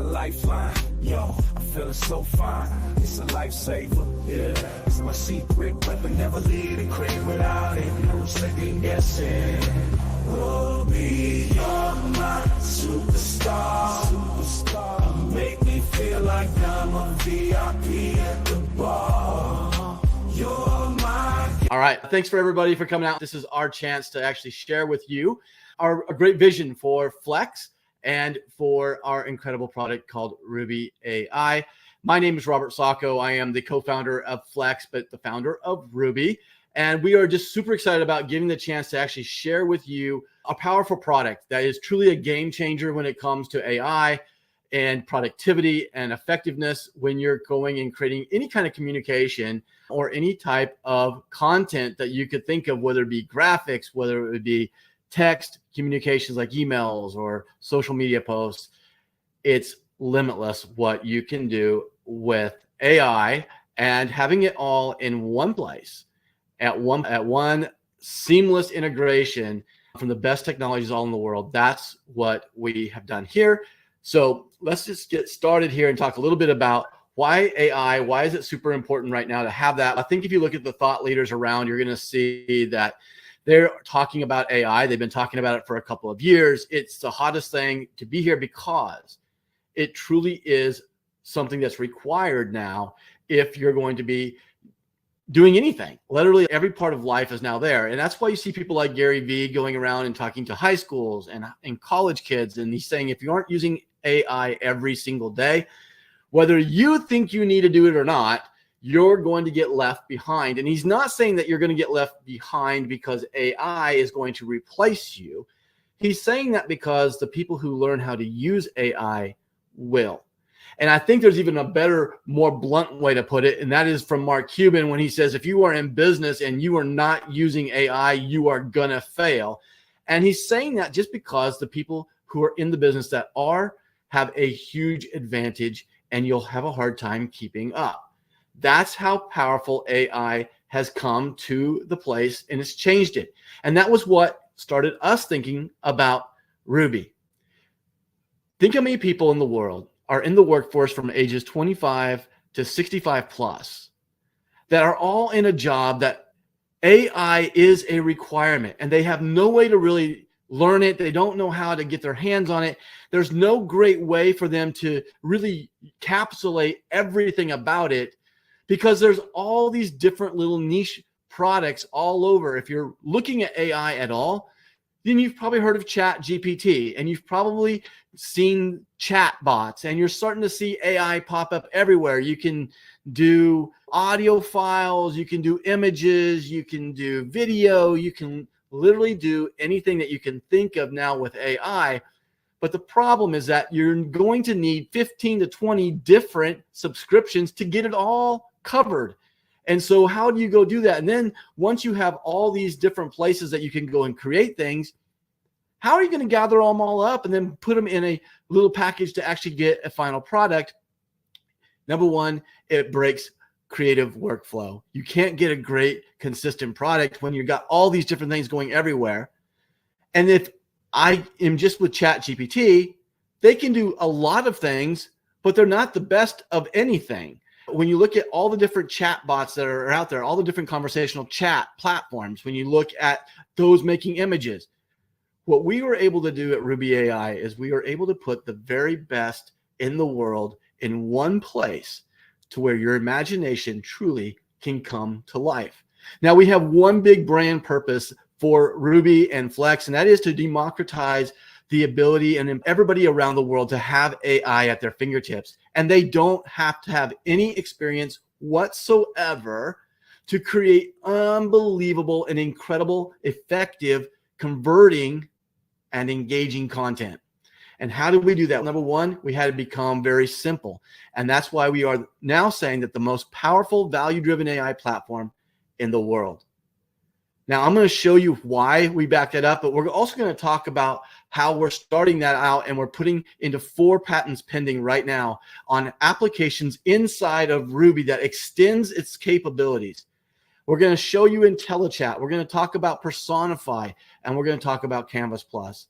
lifeline. Yo, I'm feeling so fine. It's a lifesaver. Yeah, it's my secret weapon. Never leave the crib without it. No second guessing. Ruby, you're my superstar. You make me feel like I'm a VIP at the bar. You're my... All right. Thanks for everybody for coming out. This is our chance to actually share with you our great vision for Flex and for our incredible product called Rubi AI. My name is Robert Sacco. I am the co-founder of Flex, but the founder of Rubi. And we are just super excited about giving the chance to actually share with you a powerful product that is truly a game changer when it comes to AI and productivity and effectiveness when you're going and creating any kind of communication or any type of content that you could think of, whether it be graphics, whether it would be text communications like emails or social media posts. It's limitless what you can do with AI and having it all in one place at one seamless integration from the best technologies all in the world. That's what we have done here. So let's just get started here and talk a little bit about why AI, why is it super important right now to have that? I think if you look at the thought leaders around, you're going to see that they're talking about AI. They've been talking about it for a couple of years. It's the hottest thing to be here because it truly is something that's required now if you're going to be doing anything. Literally every part of life is now there. And that's why you see people like Gary Vee going around and talking to high schools and college kids. And he's saying, if you aren't using AI every single day, whether you think you need to do it or not, you're going to get left behind. And he's not saying that you're going to get left behind because AI is going to replace you. He's saying that because the people who learn how to use AI will. And I think there's even a better, more blunt way to put it, and that is from Mark Cuban when he says, if you are in business and you are not using AI, you are going to fail. And he's saying that just because the people who are in the business that have a huge advantage and you'll have a hard time keeping up. That's how powerful AI has come to the place and it's changed it. And that was what started us thinking about Rubi. Think how many people in the world are in the workforce from ages 25 to 65 plus that are all in a job that AI is a requirement and they have no way to really learn it. They don't know how to get their hands on it. There's no great way for them to really encapsulate everything about it because there's all these different little niche products all over. If you're looking at AI at all, then you've probably heard of Chat GPT and you've probably seen chat bots and you're starting to see AI pop up everywhere. You can do audio files, you can do images, you can do video, you can literally do anything that you can think of now with AI. But the problem is that you're going to need 15 to 20 different subscriptions to get it all covered. And so how do you go do that? And then once you have all these different places that you can go and create things, how are you going to gather them all up and then put them in a little package to actually get a final product? Number one, it breaks creative workflow. You can't get a great consistent product when you've got all these different things going everywhere. And if I am just with Chat GPT, they can do a lot of things, but they're not the best of anything. When you look at all the different chat bots that are out there, all the different conversational chat platforms, when you look at those making images, what we were able to do at Rubi AI is we were able to put the very best in the world in one place to where your imagination truly can come to life. Now we have one big brand purpose for Rubi and Flex, and that is to democratize the ability and everybody around the world to have AI at their fingertips. And they don't have to have any experience whatsoever to create unbelievable and incredible, effective, converting and engaging content. And how did we do that? Number one, we had to become very simple. And that's why we are now saying that the most powerful value-driven AI platform in the world. Now, I'm going to show you why we backed that up, but we're also going to talk about how we're starting that out, and we're putting into 4 patents pending right now on applications inside of Rubi that extends its capabilities. We're going to show you IntelliChat. We're going to talk about Personify, and we're going to talk about Canvas Plus.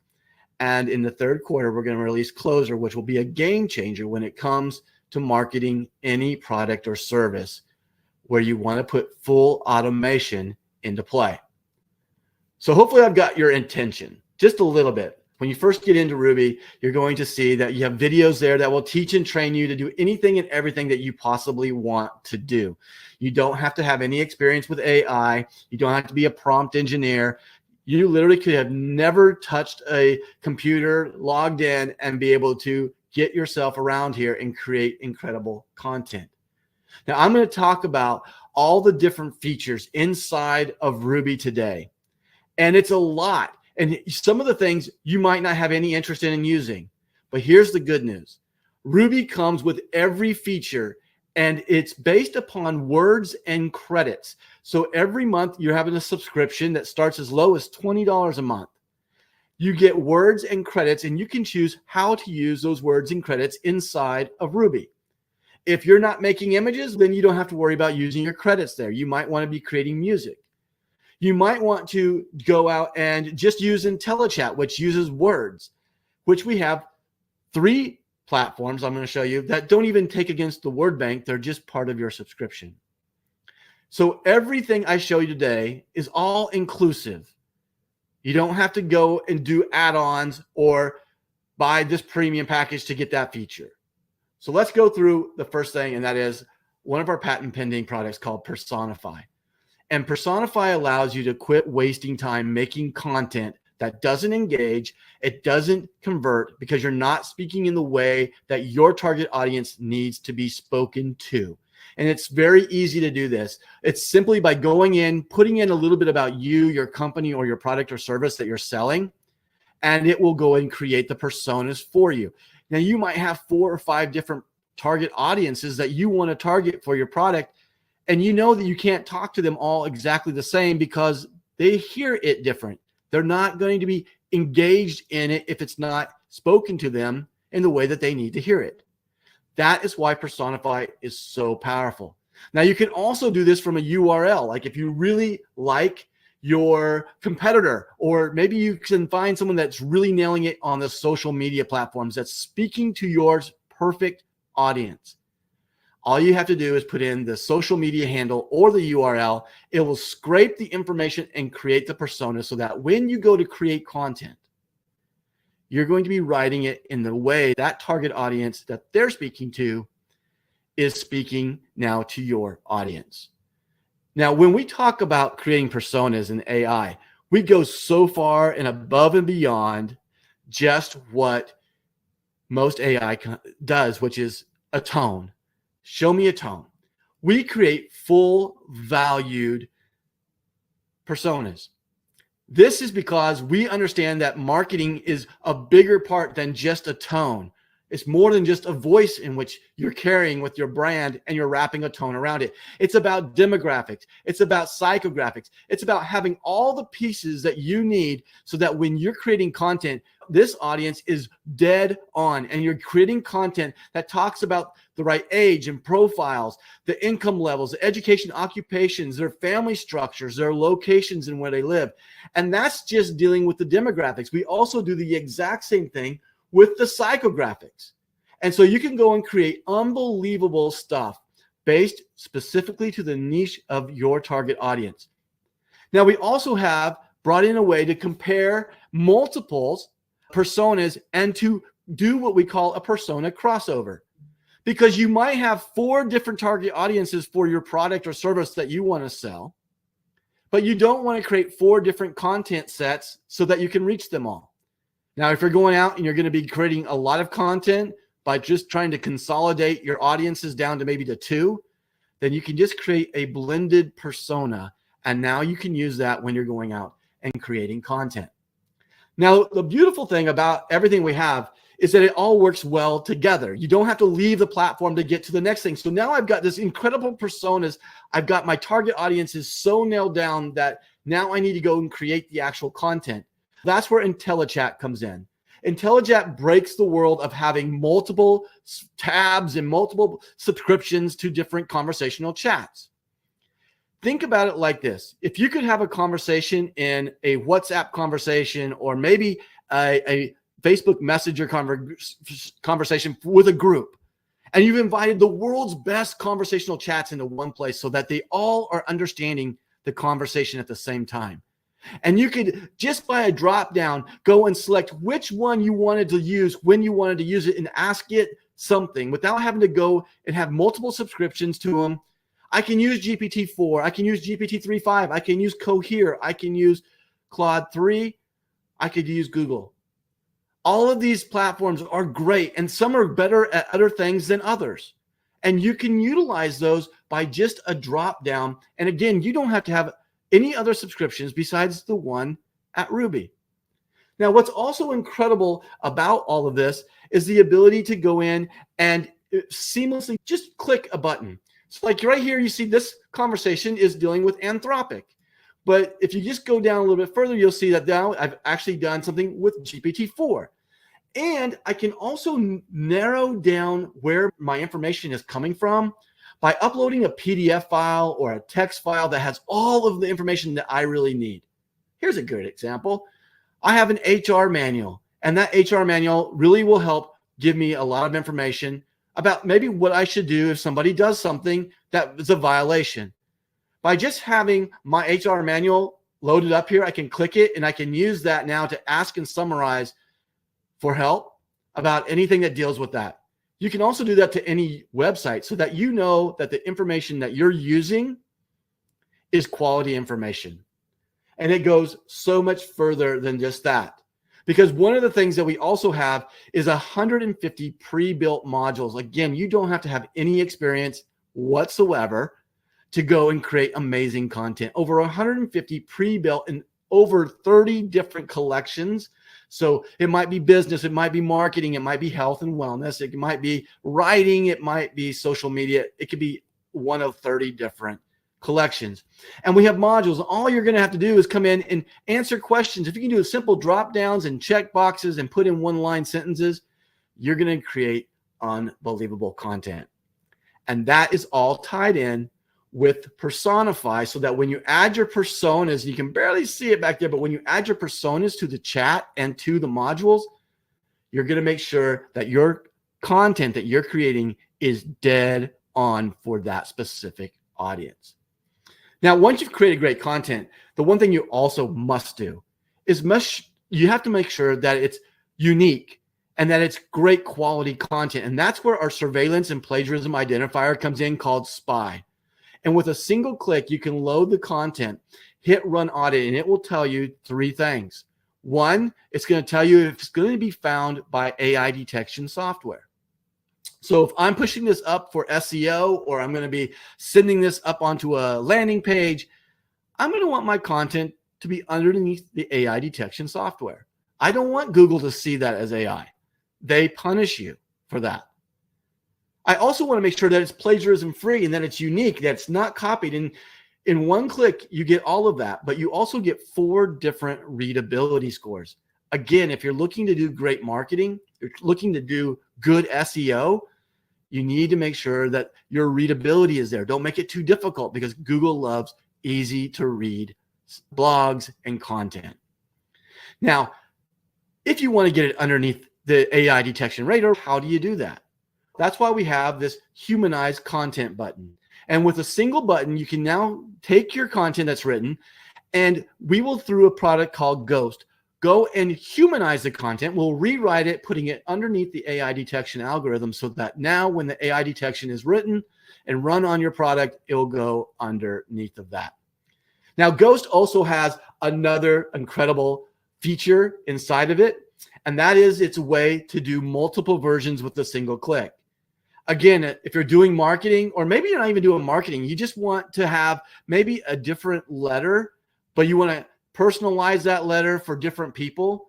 And in the third quarter, we're going to release Closer, which will be a game changer when it comes to marketing any product or service where you want to put full automation into play. So hopefully I've got your intention just a little bit. When you first get into Ruby, you're going to see that you have videos there that will teach and train you to do anything and everything that you possibly want to do. You don't have to have any experience with AI. You don't have to be a prompt engineer. You literally could have never touched a computer, logged in, and be able to get yourself around here and create incredible content. Now, I'm going to talk about all the different features inside of Ruby today. And it's a lot. And some of the things you might not have any interest in using. But here's the good news. Ruby comes with every feature, and it's based upon words and credits. So every month you're having a subscription that starts as low as $20 a month. You get words and credits, and you can choose how to use those words and credits inside of Ruby. If you're not making images, then you don't have to worry about using your credits there. You might want to be creating music. You might want to go out and just use IntelliChat, which uses words, which we have 3 platforms I'm going to show you that don't even take against the word bank. They're just part of your subscription. So everything I show you today is all inclusive. You don't have to go and do add-ons or buy this premium package to get that feature. So let's go through the first thing, and that is one of our patent pending products called Personify. And Personify allows you to quit wasting time making content that doesn't engage, it doesn't convert, because you're not speaking in the way that your target audience needs to be spoken to. And it's very easy to do this. It's simply by going in, putting in a little bit about you, your company, or your product or service that you're selling, and it will go and create the personas for you. Now, you might have 4 or 5 different target audiences that you want to target for your product, and you know that you can't talk to them all exactly the same because they hear it different. They're not going to be engaged in it if it's not spoken to them in the way that they need to hear it. That is why Personify is so powerful. Now, you can also do this from a URL. Like if you really like your competitor, or maybe you can find someone that's really nailing it on the social media platforms that's speaking to your perfect audience. All you have to do is put in the social media handle or the URL. It will scrape the information and create the persona so that when you go to create content, you're going to be writing it in the way that target audience that they're speaking to is speaking now to your audience. Now, when we talk about creating personas in AI, we go so far and above and beyond just what most AI does, which is a tone. Show me a tone. We create full valued personas. This is because we understand that marketing is a bigger part than just a tone. It's more than just a voice in which you're carrying with your brand and you're wrapping a tone around it. It's about demographics. It's about psychographics. It's about having all the pieces that you need so that when you're creating content, this audience is dead on, and you're creating content that talks about the right age and profiles, the income levels, the education, occupations, their family structures, their locations and where they live. And that's just dealing with the demographics. We also do the exact same thing with the psychographics. And so you can go and create unbelievable stuff based specifically to the niche of your target audience. Now, we also have brought in a way to compare multiples personas and to do what we call a persona crossover, because you might have 4 different target audiences for your product or service that you want to sell, but you don't want to create 4 different content sets so that you can reach them all. Now, if you're going out and you're going to be creating a lot of content by just trying to consolidate your audiences down to maybe to 2, then you can just create a blended persona. And now you can use that when you're going out and creating content. Now, the beautiful thing about everything we have is that it all works well together. You don't have to leave the platform to get to the next thing. So now I've got this incredible personas. I've got my target audiences so nailed down that now I need to go and create the actual content. That's where IntelliChat comes in. IntelliChat breaks the world of having multiple tabs and multiple subscriptions to different conversational chats. Think about it like this. If you could have a conversation in a WhatsApp conversation, or maybe a Facebook Messenger conversation with a group, and you've invited the world's best conversational chats into one place so that they all are understanding the conversation at the same time. And you could, just by a drop down, go and select which one you wanted to use, when you wanted to use it, and ask it something without having to go and have multiple subscriptions to them. I can use GPT-4. I can use GPT-3.5. I can use Cohere. I can use Claude 3. I could use Google. All of these platforms are great, and some are better at other things than others. And you can utilize those by just a drop down. And again, you don't have to have any other subscriptions besides the one at Rubi. Now, what's also incredible about all of this is the ability to go in and seamlessly just click a button. So like right here, you see this conversation is dealing with Anthropic. But if you just go down a little bit further, you'll see that now I've actually done something with GPT-4. And I can also narrow down where my information is coming from by uploading a PDF file or a text file that has all of the information that I really need. Here's a good example. I have an HR manual, and that HR manual really will help give me a lot of information about maybe what I should do if somebody does something that is a violation. By just having my HR manual loaded up here, I can click it and I can use that now to ask and summarize for help about anything that deals with that. You can also do that to any website so that you know that the information that you're using is quality information. And it goes so much further than just that. Because one of the things that we also have is 150 pre-built modules. Again, you don't have to have any experience whatsoever to go and create amazing content. Over 150 pre-built in over 30 different collections. So it might be business, it might be marketing, it might be health and wellness, it might be writing, it might be social media. It could be one of 30 different collections. And we have modules. All you're going to have to do is come in and answer questions. If you can do simple drop downs and check boxes and put in one-line sentences, you're going to create unbelievable content. And that is all tied in with Personify, so that when you add your personas, you can barely see it back there, but when you add your personas to the chat and to the modules, you're going to make sure that your content that you're creating is dead on for that specific audience. Now, once you've created great content, the one thing you also must do is you have to make sure that it's unique and that it's great quality content. And that's where our surveillance and plagiarism identifier comes in, called SPY. And with a single click, you can load the content, hit run audit, and it will tell you three things. One, it's going to tell you if it's going to be found by AI detection software. So if I'm pushing this up for SEO, or I'm going to be sending this up onto a landing page, I'm going to want my content to be underneath the AI detection software. I don't want Google to see that as AI. They punish you for that. I also want to make sure that it's plagiarism free and that it's unique, that it's not copied. And in one click, you get all of that, but you also get 4 different readability scores. Again, if you're looking to do great marketing, you're looking to do good SEO, you need to make sure that your readability is there. Don't make it too difficult, because Google loves easy to read blogs and content. Now, if you want to get it underneath the AI detection radar, how do you do that? That's why we have this humanized content button. And with a single button, you can now take your content that's written, and we will, through a product called Ghost, go and humanize the content. We'll rewrite it, putting it underneath the AI detection algorithm, so that now when the AI detection is written and run on your product, it will go underneath of that. Now, Ghost also has another incredible feature inside of it, and that is its way to do multiple versions with a single click. Again, if you're doing marketing, or maybe you're not even doing marketing, you just want to have maybe a different letter, but you want to personalize that letter for different people,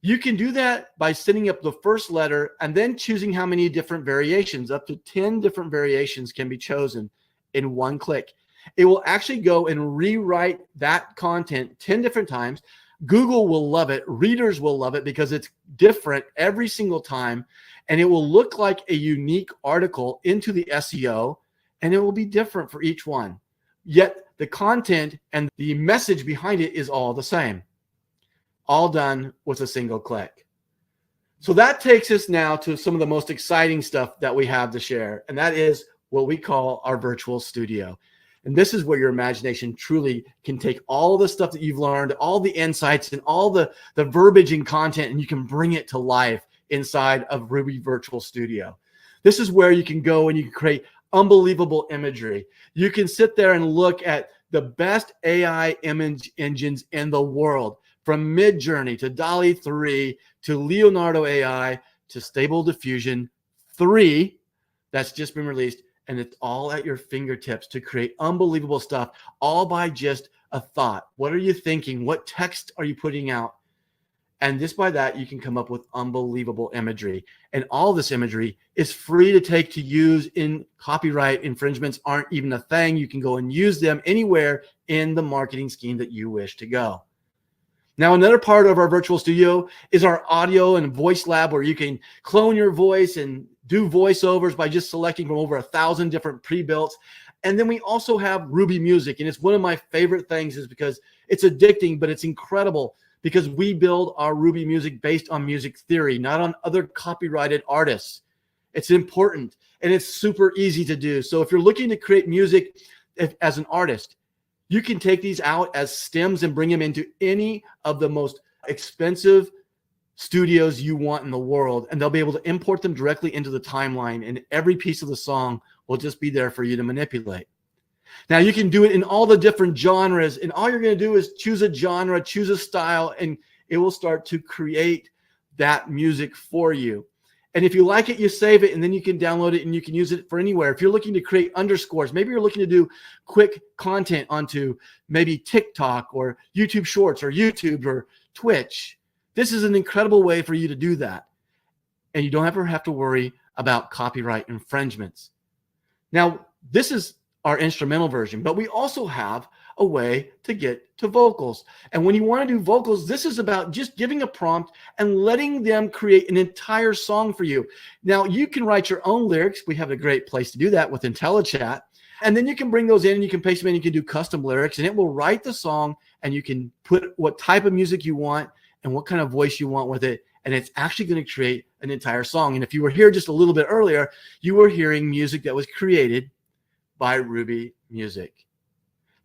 you can do that by setting up the first letter and then choosing how many different variations. Up to 10 different variations can be chosen in one click. It will actually go and rewrite that content 10 different times. Google will love it. Readers will love it, because it's different every single time. And it will look like a unique article into the SEO, and it will be different for each one. Yet the content and the message behind it is all the same. All done with a single click. So that takes us now to some of the most exciting stuff that we have to share, and that is what we call our virtual studio. And this is where your imagination truly can take all the stuff that you've learned, all the insights and all the verbiage and content, and you can bring it to life inside of Rubi Virtual Studio. This is where you can go and you can create unbelievable imagery. You can sit there and look at the best AI image engines in the world, from Midjourney to DALL-E 3 to Leonardo AI to Stable Diffusion 3 that's just been released. And it's all at your fingertips to create unbelievable stuff, all by just a thought. What are you thinking? What text are you putting out? And just by that, you can come up with unbelievable imagery. And all this imagery is free to take to use. In copyright infringements aren't even a thing. You can go and use them anywhere in the marketing scheme that you wish to go. Now, another part of our virtual studio is our audio and voice lab, where you can clone your voice and do voiceovers by just selecting from over 1,000 different pre-builts. And then we also have Rubi Music. And it's one of my favorite things, is because it's addicting, but it's incredible, because we build our Rubi Music based on music theory, not on other copyrighted artists. It's important and it's super easy to do. So if you're looking to create music as an artist, you can take these out as stems and bring them into any of the most expensive studios you want in the world, and they'll be able to import them directly into the timeline, and every piece of the song will just be there for you to manipulate. Now, you can do it in all the different genres, and all you're going to do is choose a genre, choose a style, and it will start to create that music for you. And if you like it, you save it, and then you can download it and you can use it for anywhere. If you're looking to create underscores, maybe you're looking to do quick content onto maybe TikTok or YouTube Shorts or YouTube or Twitch, this is an incredible way for you to do that. And you don't ever have to worry about copyright infringements. Now, this is our instrumental version, but we also have a way to get to vocals. And when you want to do vocals, this is about just giving a prompt and letting them create an entire song for you. Now, you can write your own lyrics. We have a great place to do that with IntelliChat. And then you can bring those in and you can paste them in. You can do custom lyrics, and it will write the song, and you can put what type of music you want and what kind of voice you want with it. And it's actually going to create an entire song. And if you were here just a little bit earlier, you were hearing music that was created by Rubi Music.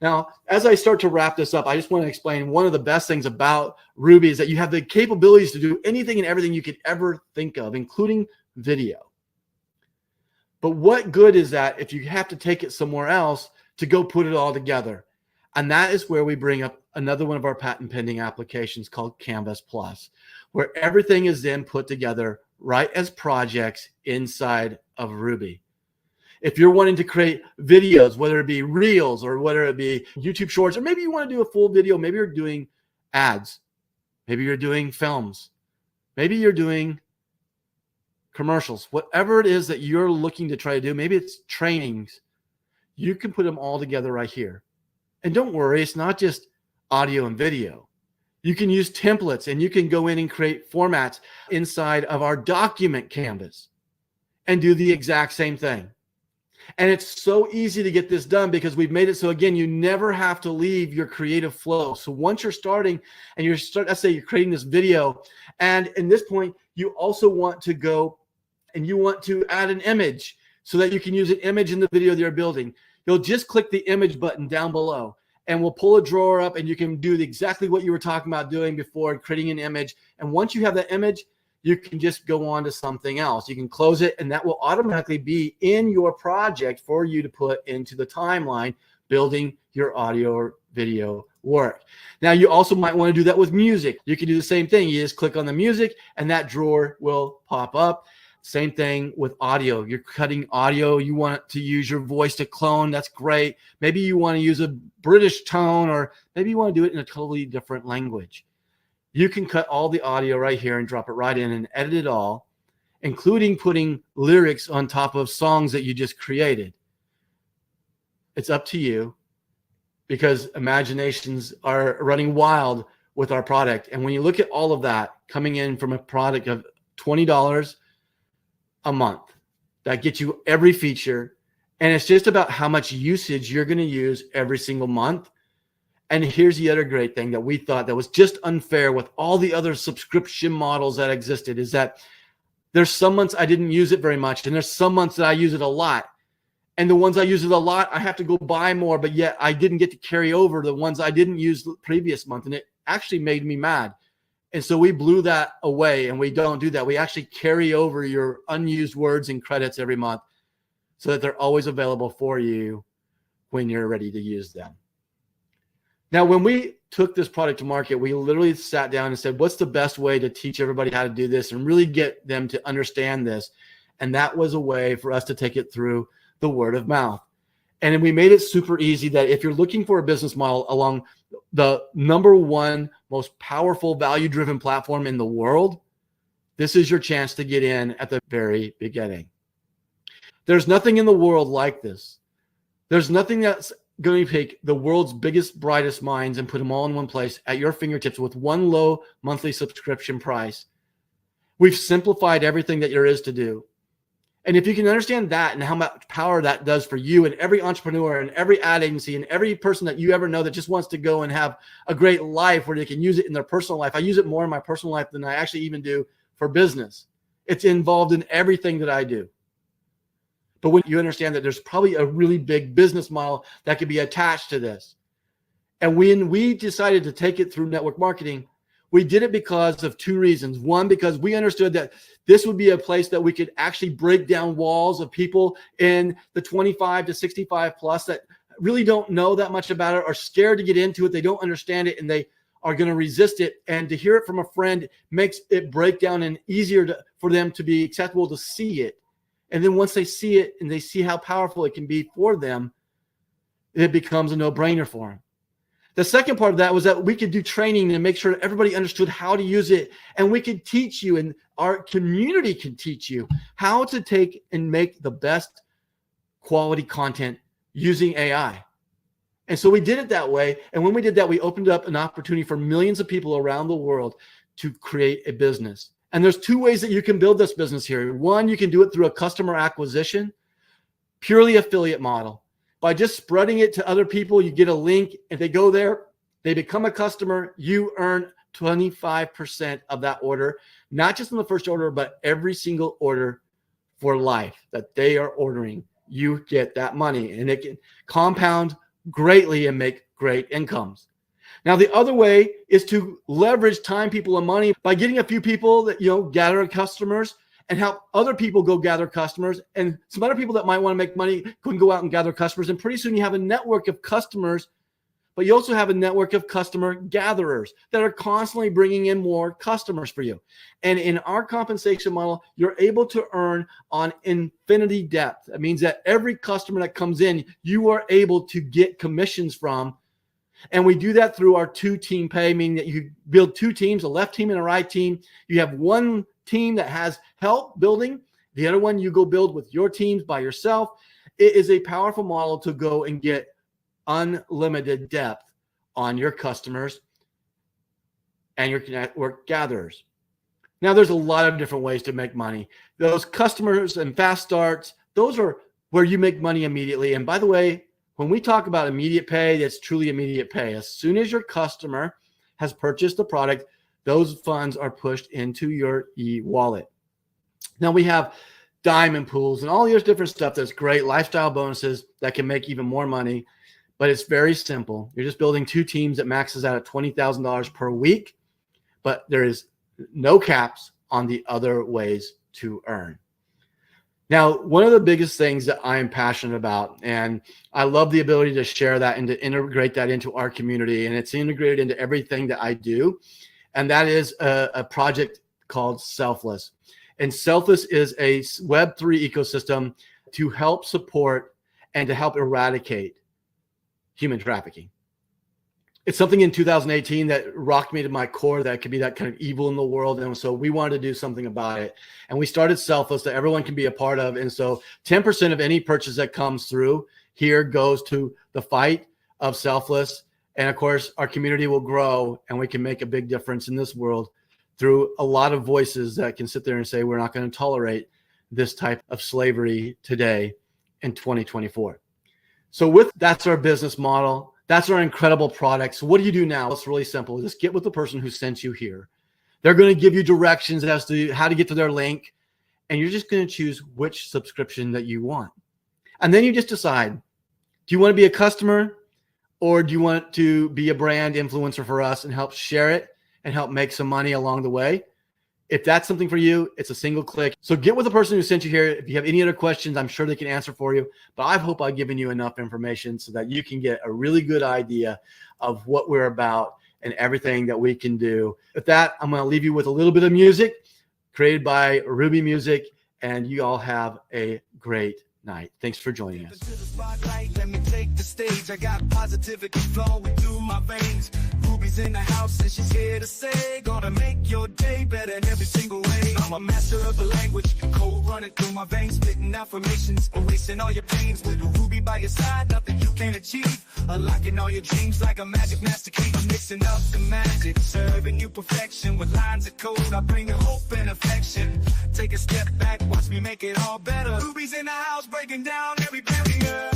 Now, as I start to wrap this up, I just want to explain one of the best things about Rubi is that you have the capabilities to do anything and everything you could ever think of, including video. But what good is that if you have to take it somewhere else to go put it all together? And that is where we bring up another one of our patent pending applications called Canvas Plus, where everything is then put together right as projects inside of Rubi. If you're wanting to create videos, whether it be Reels or whether it be YouTube Shorts, or maybe you want to do a full video, maybe you're doing ads, maybe you're doing films, maybe you're doing commercials, whatever it is that you're looking to try to do, maybe it's trainings, you can put them all together right here. And don't worry, it's not just audio and video. You can use templates, and you can go in and create formats inside of our document canvas and do the exact same thing. And it's so easy to get this done because we've made it so, again, you never have to leave your creative flow. So once you're starting and let's say you're creating this video, and in this point, you also want to go and you want to add an image so that you can use an image in the video that you're building. You'll just click the image button down below, and we'll pull a drawer up, and you can do exactly what you were talking about doing before, creating an image. And once you have that image, you can just go on to something else. You can close it, and that will automatically be in your project for you to put into the timeline, building your audio or video work. Now, you also might want to do that with music. You can do the same thing. You just click on the music, and that drawer will pop up. Same thing with audio. You're cutting audio. You want to use your voice to clone. That's great. Maybe you want to use a British tone, or maybe you want to do it in a totally different language. You can cut all the audio right here and drop it right in and edit it all, including putting lyrics on top of songs that you just created. It's up to you, because imaginations are running wild with our product. And when you look at all of that coming in from a product of $20 a month, that gets you every feature. And it's just about how much usage you're going to use every single month. And here's the other great thing that we thought that was just unfair with all the other subscription models that existed is that there's some months I didn't use it very much, and there's some months that I use it a lot. And the ones I use it a lot, I have to go buy more, but yet I didn't get to carry over the ones I didn't use the previous month. And it actually made me mad. And so we blew that away, and we don't do that. We actually carry over your unused words and credits every month so that they're always available for you when you're ready to use them. Now, when we took this product to market, we literally sat down and said, what's the best way to teach everybody how to do this and really get them to understand this? And that was a way for us to take it through the word of mouth. And we made it super easy that if you're looking for a business model along the number one most powerful value-driven platform in the world, this is your chance to get in at the very beginning. There's nothing in the world like this. There's nothing that's going to take the world's biggest, brightest minds and put them all in one place at your fingertips with one low monthly subscription price. We've simplified everything that there is to do. And if you can understand that and how much power that does for you and every entrepreneur and every ad agency and every person that you ever know that just wants to go and have a great life where they can use it in their personal life. I use it more in my personal life than I actually even do for business. It's involved in everything that I do. But when you understand that there's probably a really big business model that could be attached to this. And when we decided to take it through network marketing, we did it because of two reasons. One, because we understood that this would be a place that we could actually break down walls of people in the 25 to 65 plus that really don't know that much about it, are scared to get into it. They don't understand it and they are going to resist it. And to hear it from a friend makes it break down and easier for them to be acceptable to see it. And then once they see it and they see how powerful it can be for them, it becomes a no-brainer for them. The second part of that was that we could do training and make sure everybody understood how to use it. And we could teach you, and our community can teach you how to take and make the best quality content using AI. And so we did it that way. And when we did that, we opened up an opportunity for millions of people around the world to create a business. And there's two ways that you can build this business here. One, you can do it through a customer acquisition, purely affiliate model. By just spreading it to other people, you get a link. If they go there, they become a customer, you earn 25% of that order, not just in the first order, but every single order for life that they are ordering. You get that money, and it can compound greatly and make great incomes. Now, the other way is to leverage time, people, and money by getting a few people that, gather customers and help other people go gather customers. And some other people that might want to make money can go out and gather customers. And pretty soon you have a network of customers, but you also have a network of customer gatherers that are constantly bringing in more customers for you. And in our compensation model, you're able to earn on infinity depth. That means that every customer that comes in, you are able to get commissions from. And we do that through our two-team pay, meaning that you build two teams, a left team and a right team. You have one team that has help building. The other one you go build with your teams by yourself. It is a powerful model to go and get unlimited depth on your customers and your network gatherers. Now, there's a lot of different ways to make money. Those customers and fast starts, those are where you make money immediately. And by the way, when we talk about immediate pay, that's truly immediate pay. As soon as your customer has purchased the product, those funds are pushed into your e-wallet. Now, we have diamond pools and all these different stuff that's great, lifestyle bonuses that can make even more money, but it's very simple. You're just building two teams that maxes out at $20,000 per week, but there is no caps on the other ways to earn. Now, one of the biggest things that I am passionate about, and I love the ability to share that and to integrate that into our community, and it's integrated into everything that I do, and that is a project called Selfless. And Selfless is a Web3 ecosystem to help support and to help eradicate human trafficking. It's something in 2018 that rocked me to my core that could be that kind of evil in the world. And so we wanted to do something about it. And we started Selfless that everyone can be a part of. And so 10% of any purchase that comes through here goes to the fight of Selfless. And of course, our community will grow and we can make a big difference in this world through a lot of voices that can sit there and say, we're not going to tolerate this type of slavery today in 2024. So that's our business model. That's our incredible product. So what do you do now? It's really simple. Just get with the person who sent you here. They're going to give you directions as to how to get to their link, and you're just going to choose which subscription that you want. And then you just decide, do you want to be a customer, or do you want to be a brand influencer for us and help share it and help make some money along the way? If that's something for you, it's a single click. So get with the person who sent you here. If you have any other questions, I'm sure they can answer for you. But I hope I've given you enough information so that you can get a really good idea of what we're about and everything that we can do. With that, I'm going to leave you with a little bit of music created by Rubi Music, and you all have a great night. Thanks for joining us. Let me take the stage. I got positivity flowing through my veins. Ruby's in the house and she's here to say, gonna make your day better in every single way. I'm a master of the language, cold running through my veins, spitting affirmations, erasing all your pains. With a Ruby by your side, nothing you can't achieve. Unlocking all your dreams like a magic master key. I'm mixing up the magic, serving you perfection. With lines of code, I bring you hope and affection. Take a step back, watch me make it all better. Ruby's in the house, breaking down every barrier.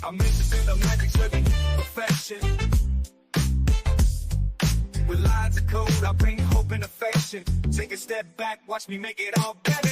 I'm mixing the magic, serving perfection. With lines of code, I bring hope and affection. Take a step back, watch me make it all better.